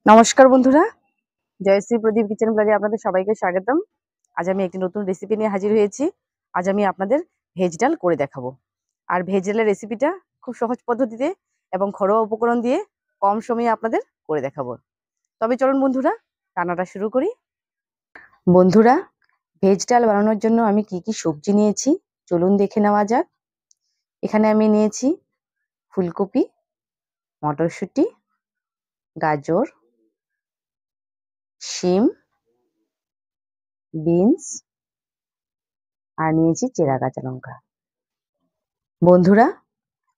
নমস্কার বন্ধুরা, জয়শ্রী প্রদীপ কিচেন ব্লগে আপনাদের সবাইকে স্বাগতম। আজ আমি একটি নতুন রেসিপি নিয়ে হাজির হয়েছি। আজ আমি আপনাদের ভেজ ডাল করে দেখাবো। আর ভেজ ডালের রেসিপিটা খুব সহজ পদ্ধতিতে এবং ঘরোয়া উপকরণ দিয়ে কম সময়ে আপনাদের করে দেখাবো। তবে চলুন বন্ধুরা, রান্নাটা শুরু করি। বন্ধুরা, ভেজ ডাল বানানোর জন্য আমি কি কি সবজি নিয়েছি চলুন দেখে নেওয়া যাক। এখানে আমি নিয়েছি ফুলকপি, মটরশুঁটি, গাজর, শিম, বিনস আর নিয়েছি চেরা কাঁচা লঙ্কা। বন্ধুরা,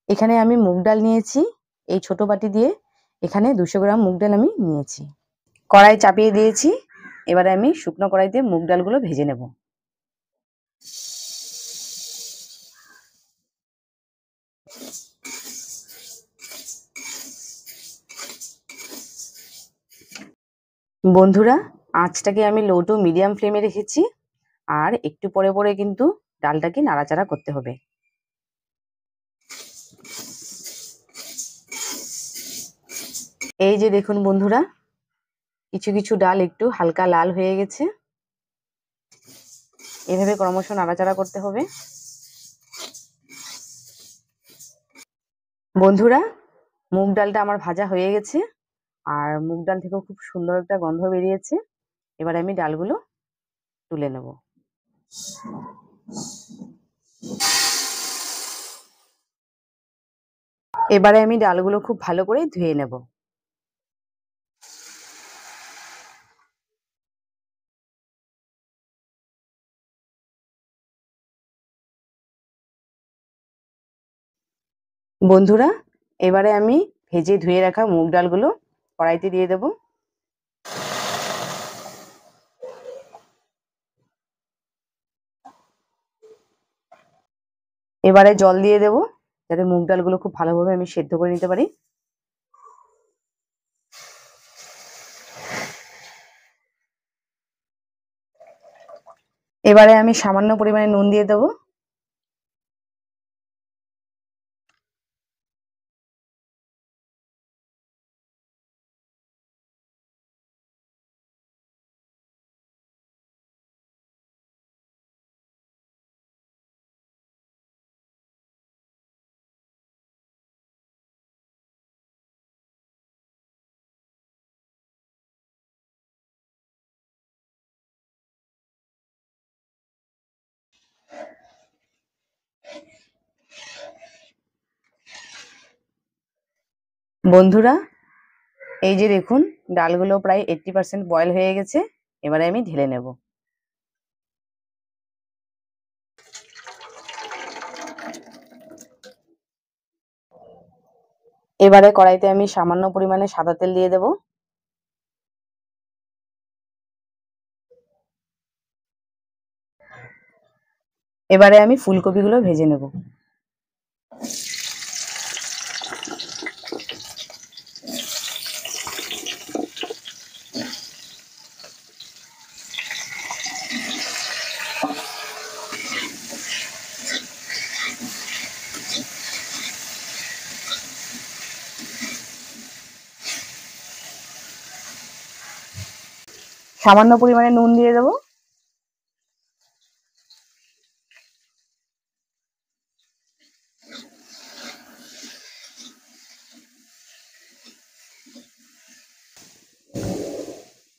এখানে আমি মুগ ডাল নিয়েছি। এই ছোট বাটি দিয়ে এখানে 200 গ্রাম মুগ ডাল আমি নিয়েছি। কড়াই চাপিয়ে দিয়েছি। এবারে আমি শুকনো কড়াইতে মুগ ডালগুলো ভেজে নেব। বন্ধুরা, আঁচটাকে আমি লো টু মিডিয়াম ফ্লেমে রেখেছি। আর একটু পরে পরে কিন্তু ডালটাকে নাড়াচাড়া করতে হবে। এই যে দেখুন বন্ধুরা, কিছু কিছু ডাল একটু হালকা লাল হয়ে গেছে। এভাবে ক্রমশ নাড়াচাড়া করতে হবে। বন্ধুরা, মুগ ডালটা আমার ভাজা হয়ে গেছে আর মুগ ডাল থেকেও খুব সুন্দর একটা গন্ধ বেরিয়েছে। এবার আমি ডালগুলো তুলে নেব। এবারে আমি ডালগুলো খুব ভালো করে ধুয়ে নেব। বন্ধুরা, এবারে আমি ভেজে ধুয়ে রাখা মুগ ডালগুলো কড়াইতে দিয়ে দেব। এবারে জল দিয়ে দেব, যাতে মুগ ডালগুলো খুব ভালোভাবে আমি সেদ্ধ করে নিতে পারি। এবারে আমি সামান্য পরিমাণে নুন দিয়ে দেব। বন্ধুরা, এই যে দেখুন, ডালগুলো প্রায় 80% বয়েল হয়ে গেছে। এবারে আমি ঢেলে নেব। এবারে কড়াইতে আমি সামান্য পরিমাণে সাদা তেল দিয়ে দেব। এবারে আমি ফুলকপিগুলো ভেজে নেব। সামান্য পরিমাণে নুন দিয়ে দেব।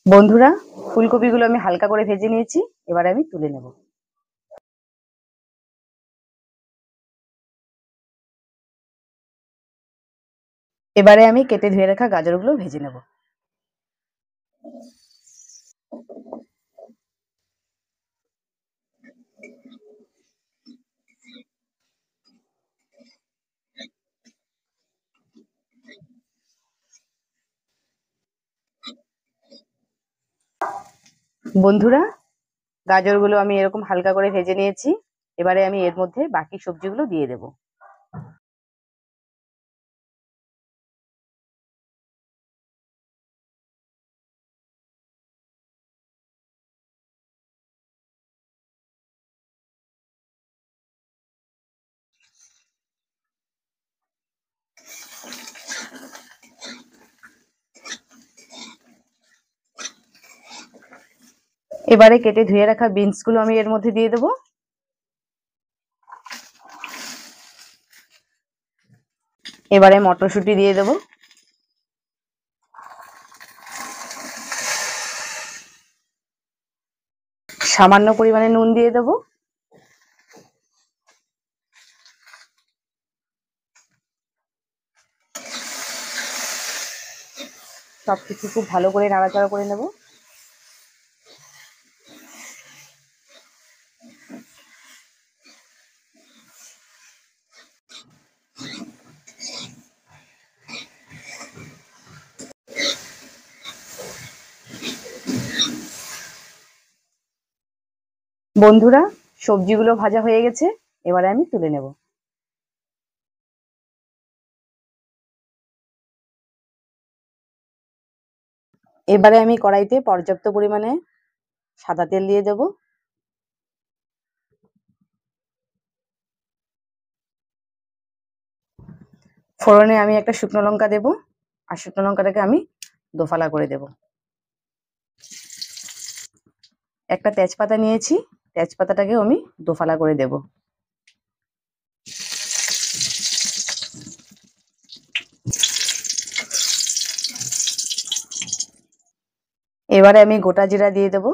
বন্ধুরা, ফুলকপিগুলো আমি হালকা করে ভেজে নিয়েছি। এবারে আমি তুলে নেব। এবারে আমি কেটে ধুয়ে রাখা গাজরগুলো ভেজে নেব। বন্ধুরা, গাজরগুলো আমি এরকম হালকা করে ভেজে নিয়েছি। এবারে আমি এর মধ্যে বাকি সবজিগুলো দিয়ে দেব। এবারে কেটে ধুয়ে রাখা বিনস গুলো আমি এর মধ্যে দিয়ে দেবো। এবারে মটরশুঁটি দিয়ে দেবো। সামান্য পরিমাণে নুন দিয়ে দেবো। সবকিছু খুব ভালো করে নাড়াচাড়া করে নেব। বন্ধুরা, সবজিগুলো ভাজা হয়ে গেছে, এবারে আমি তুলে নেব। এবারে আমি কড়াইতে পর্যাপ্ত পরিমাণে সাদা তেল দিয়ে দেব। ফোড়নে আমি একটা শুকনো লঙ্কা দেব, আর শুকনো লঙ্কাটাকে আমি দোফালা করে দেব। একটা তেজপাতা নিয়েছি, তেজপাতাটাকেও আমি দোফালা করে দেব। এবারে আমি গোটা জিরা দিয়ে দেব।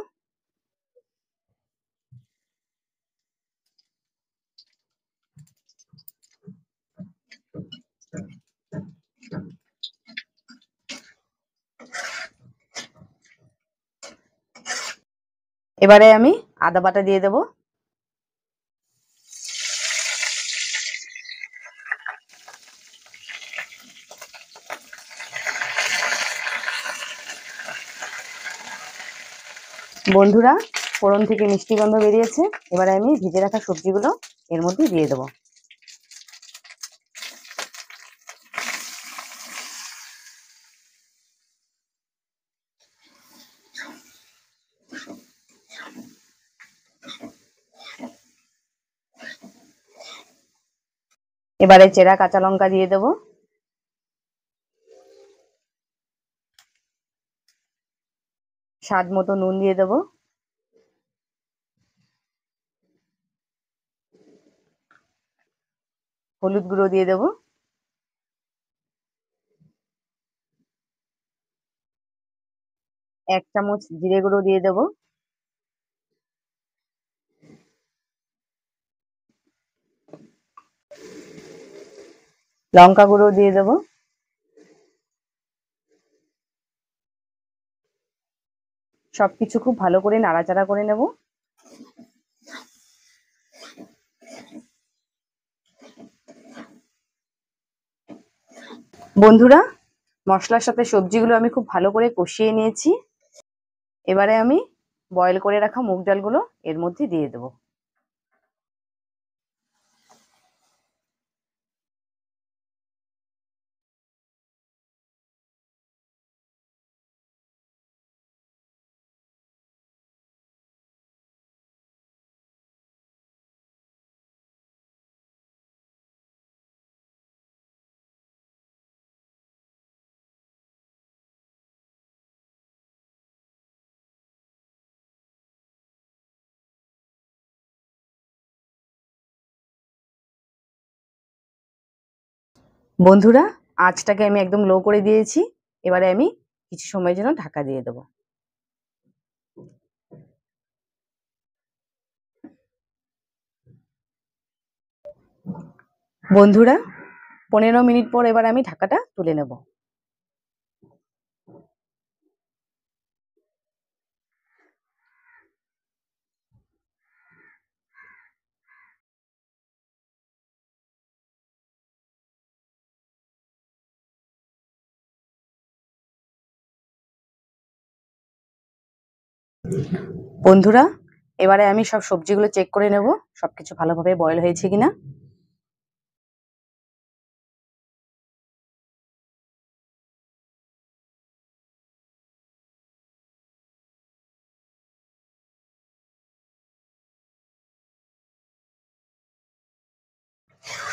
এবারে আমি আদা বাটা দিয়ে দেব। বন্ধুরা, ফোড়ন থেকে মিষ্টি গন্ধ বেরিয়েছে, এবারে আমি ভেজে রাখা সবজিগুলো এর মধ্যে দিয়ে দেব। এবারে চেরা কাঁচা লঙ্কা দিয়ে দেব। স্বাদ মতো নুন দিয়ে দেব। হলুদ গুঁড়ো দিয়ে দেব। এক চামচ জিরে গুঁড়ো দিয়ে দেব। লঙ্কা গুঁড়ো দিয়ে দেব। সবকিছু খুব ভালো করে নাড়াচাড়া করে নেব। বন্ধুরা, মশলার সাথে সবজিগুলো আমি খুব ভালো করে কষিয়ে নিয়েছি। এবারে আমি বয়েল করে রাখা মুগ ডালগুলো এর মধ্যে দিয়ে দেব। বন্ধুরা, আঁচটাকে আমি একদম লো করে দিয়েছি। এবারে আমি কিছু সময়ের জন্য ঢাকা দিয়ে দেব। বন্ধুরা, 15 মিনিট পর এবার আমি ঢাকাটা তুলে নেব। বন্ধুরা, এবারে আমি সব সবজিগুলো চেক করে নেব সবকিছু ভালোভাবে বয়েল হয়েছে কিনা।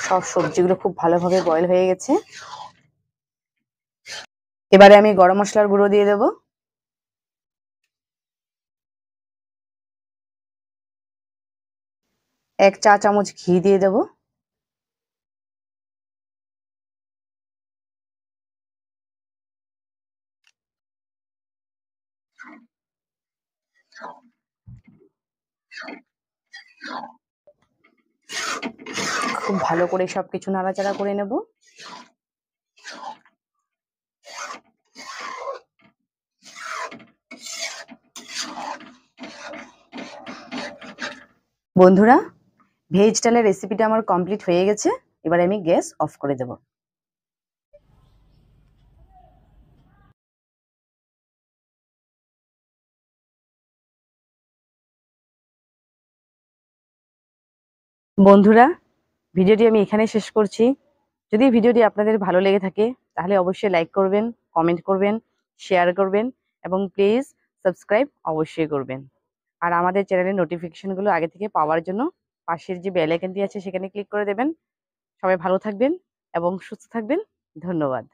সব সবজিগুলো খুব ভালোভাবে বয়েল হয়ে গেছে। এবারে আমি গরম মশলার গুঁড়ো দিয়ে দেব। 1 চা চামচ ঘি দিয়ে দেব। খুব ভালো করে সবকিছু নাড়াচাড়া করে নেব। বন্ধুরা, ভেজ ডালের রেসিপিটা আমার কমপ্লিট হয়ে গেছে। এবার আমি গ্যাস অফ করে দেব। বন্ধুরা, ভিডিওটি আমি এখানেই শেষ করছি। যদি ভিডিওটি আপনাদের ভালো লেগে থাকে তাহলে অবশ্যই লাইক করবেন, কমেন্ট করবেন, শেয়ার করবেন এবং প্লিজ সাবস্ক্রাইব অবশ্যই করবেন। আর আমাদের চ্যানেলের নোটিফিকেশনগুলো আগে থেকে পাওয়ার জন্য পাশের যে বেল আইকনটি আছে সেখানে ক্লিক করে দেবেন। সবাই ভালো থাকবেন এবং সুস্থ থাকবেন। ধন্যবাদ।